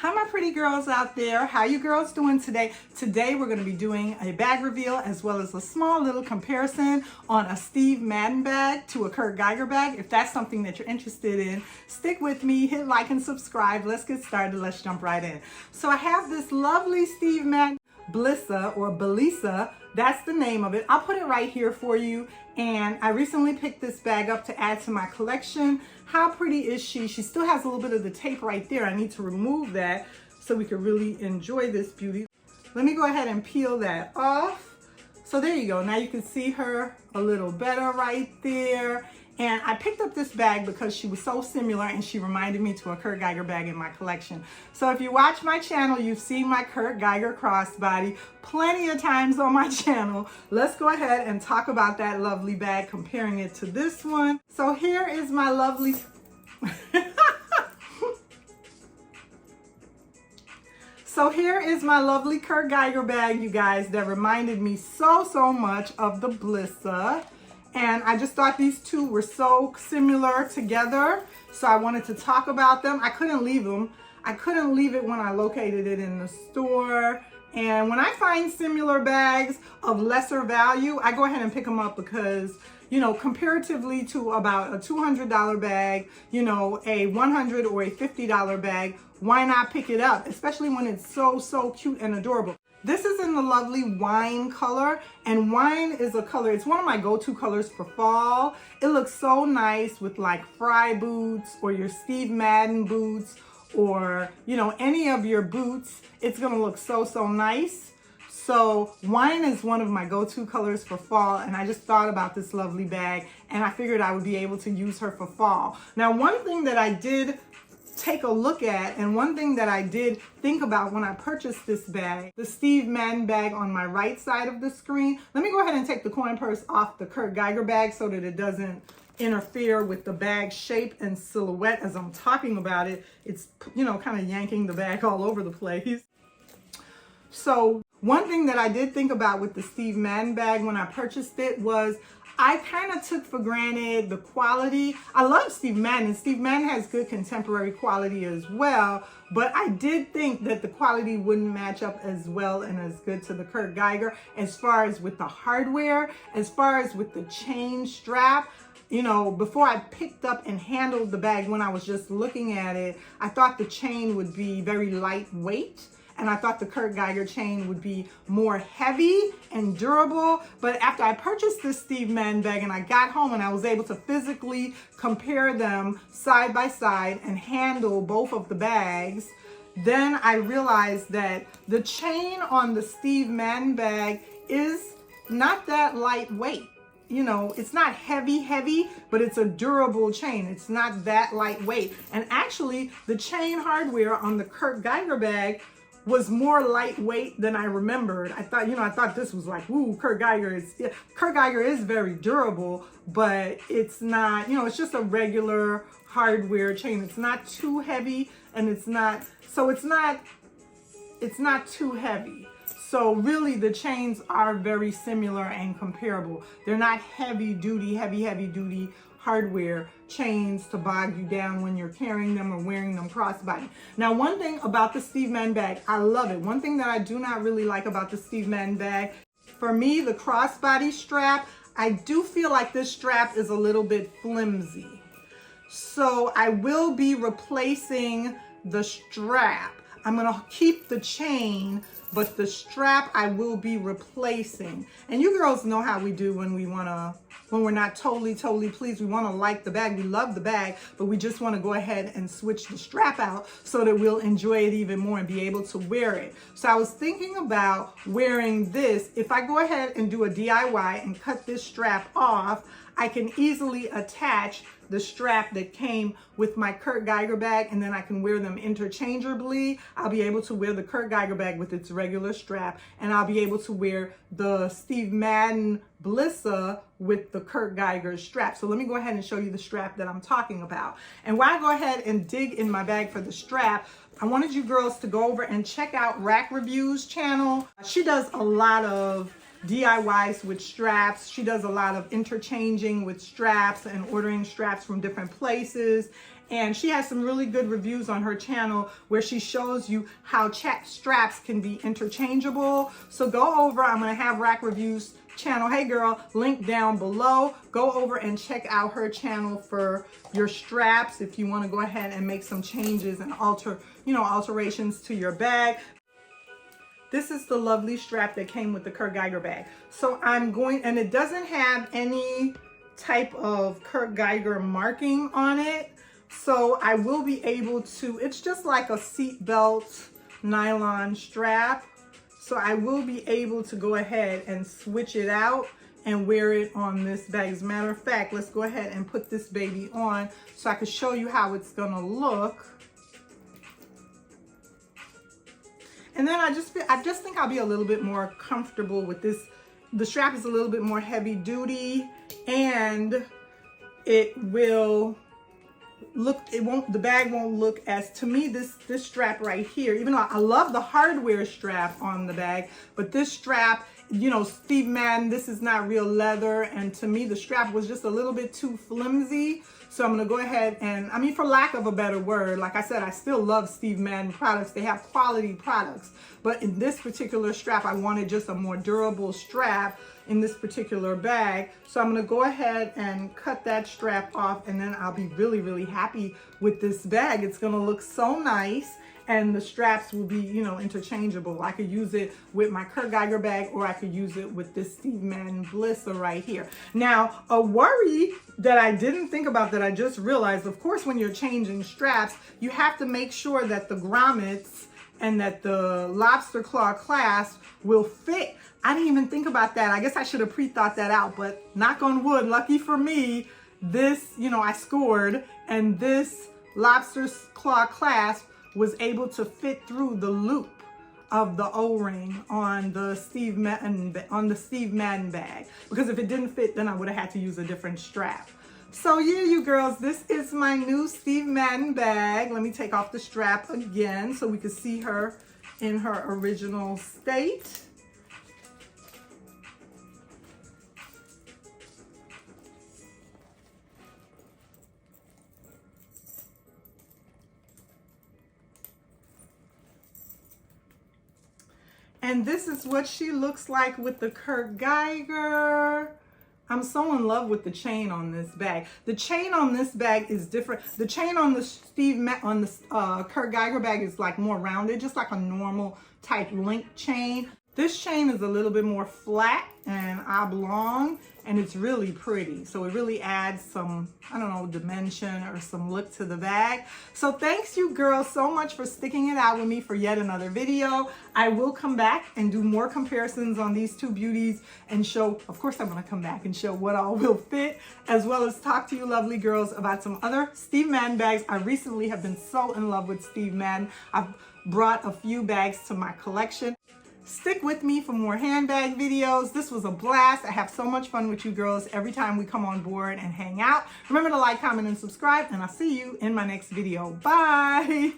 Hi my pretty girls out there. How you girls doing today? Today we're going to be doing a bag reveal as well as a small little comparison on a Steve Madden bag to a Kurt Geiger bag. If that's something that you're interested in, stick with me, hit like and subscribe. Let's get started. Let's jump right in. So I have this lovely Steve Madden Blissa or Bliisa. That's the name of it. I'll put it right here for you. And I recently picked this bag up to add to my collection. How pretty is she? She still has a little bit of the tape right there. I need to remove that so we can really enjoy this beauty. Let me go ahead and peel that off. So there you go. Now you can see her a little better right there. And I picked up this bag because she was so similar and she reminded me to a Kurt Geiger bag in my collection. So if you watch my channel, you've seen my Kurt Geiger Crossbody plenty of times on my channel. Let's go ahead and talk about that lovely bag, comparing it to this one. So here is my lovely... So here is my lovely Kurt Geiger bag, you guys, that reminded me so much of the Blissa. And I just thought these two were so similar together. So I wanted to talk about them. I couldn't leave them. I couldn't leave it when I located it in the store. And when I find similar bags of lesser value, I go ahead and pick them up because, you know, comparatively to about a $200 bag, you know, a $100 or a $50 bag, why not pick it up? Especially when it's so cute and adorable. This is in the lovely wine color, and wine is a color, it's one of my go-to colors for fall. It looks so nice with like fry boots or your Steve Madden boots or, you know, any of your boots. It's gonna look so nice. So wine is one of my go-to colors for fall, and I just thought about this lovely bag and I figured I would be able to use her for fall. Now, one thing that I did take a look at, and one thing that I did think about when I purchased this bag, the Steve Madden bag on my right side of the screen. Let me go ahead and take the coin purse off the Kurt Geiger bag so that it doesn't interfere with the bag shape and silhouette as I'm talking about it. It's, you know, kind of yanking the bag all over the place. So one thing that I did think about with the Steve Madden bag when I purchased it was I kind of took for granted the quality. I love Steve Madden. Steve Madden has good contemporary quality as well, but I did think that the quality wouldn't match up as well and as good to the Kurt Geiger as far as with the hardware, as far as with the chain strap. You know, before I picked up and handled the bag, when I was just looking at it, I thought the chain would be very lightweight. And I thought the Kurt Geiger chain would be more heavy and durable. But after I purchased this Steve Madden bag and I got home and I was able to physically compare them side by side and handle both of the bags, then I realized that the chain on the Steve Madden bag is not that lightweight. You know, it's not heavy, but it's a durable chain. It's not that lightweight. And actually, the chain hardware on the Kurt Geiger bag was more lightweight than I remembered. I thought this was like, ooh, Kurt Geiger is very durable, but it's not, you know, it's just a regular hardware chain. It's not too heavy and it's not too heavy. So really the chains are very similar and comparable. They're not heavy duty hardware chains to bog you down when you're carrying them or wearing them crossbody. Now, one thing about the Steve Madden bag, I love it. One thing that I do not really like about the Steve Madden bag, for me, the crossbody strap, I do feel like this strap is a little bit flimsy. So I will be replacing the strap. I'm gonna keep the chain, but the strap I will be replacing. And you girls know how we do when we're not totally pleased. We wanna like the bag, we love the bag, but we just wanna go ahead and switch the strap out so that we'll enjoy it even more and be able to wear it. So I was thinking about wearing this. If I go ahead and do a DIY and cut this strap off, I can easily attach the strap that came with my Kurt Geiger bag, and then I can wear them interchangeably. I'll be able to wear the Kurt Geiger bag with its regular strap, and I'll be able to wear the Steve Madden Blissa with the Kurt Geiger strap. So let me go ahead and show you the strap that I'm talking about. And while I go ahead and dig in my bag for the strap, I wanted you girls to go over and check out Rack Review's channel. She does a lot of DIYs with straps. She does a lot of interchanging with straps and ordering straps from different places. And she has some really good reviews on her channel where she shows you how straps can be interchangeable. So go over, I'm gonna have Rack Reviews channel, hey girl, link down below. Go over and check out her channel for your straps if you want to go ahead and make some changes and alterations to your bag. This is the lovely strap that came with the Kurt Geiger bag. So I'm going, and it doesn't have any type of Kurt Geiger marking on it. So I will be able to, it's just like a seat belt nylon strap. So I will be able to go ahead and switch it out and wear it on this bag. As a matter of fact, let's go ahead and put this baby on so I can show you how it's gonna look. And then I just think I'll be a little bit more comfortable with this. The strap is a little bit more heavy duty, and it will look, the bag won't look as, to me, this strap right here, even though I love the hardware strap on the bag, but this strap, you know, Steve Madden, this is not real leather, and to me the strap was just a little bit too flimsy. So I'm gonna go ahead and, I mean, for lack of a better word, like I said, I still love Steve Madden products. They have quality products, but in this particular strap, I wanted just a more durable strap in this particular bag. So I'm gonna go ahead and cut that strap off, and then I'll be really, really happy with this bag. It's gonna look so nice, and the straps will be, you know, interchangeable. I could use it with my Kurt Geiger bag, or I could use it with this Steve Madden Blissa right here. Now, a worry that I didn't think about that I just realized, of course, when you're changing straps, you have to make sure that the grommets and that the lobster claw clasp will fit. I didn't even think about that. I guess I should have pre-thought that out, but knock on wood, lucky for me, this, you know, I scored, and this lobster claw clasp was able to fit through the loop of the O-ring on the Steve Madden bag. Because if it didn't fit, then I would have had to use a different strap. So yeah, you girls, this is my new Steve Madden bag. Let me take off the strap again so we can see her in her original state. And this is what she looks like with the Kurt Geiger. I'm so in love with the chain on this bag. The chain on this bag is different. The chain on the Kurt Geiger bag is like more rounded, just like a normal type link chain. This chain is a little bit more flat and oblong, and it's really pretty. So it really adds some, I don't know, dimension or some look to the bag. So thanks you girls so much for sticking it out with me for yet another video. I will come back and do more comparisons on these two beauties and show, of course I'm gonna come back and show what all will fit, as well as talk to you lovely girls about some other Steve Madden bags. I recently have been so in love with Steve Madden. I've brought a few bags to my collection. Stick with me for more handbag videos. This was a blast. I have so much fun with you girls every time we come on board and hang out. Remember to like, comment, and subscribe, and I'll see you in my next video. Bye.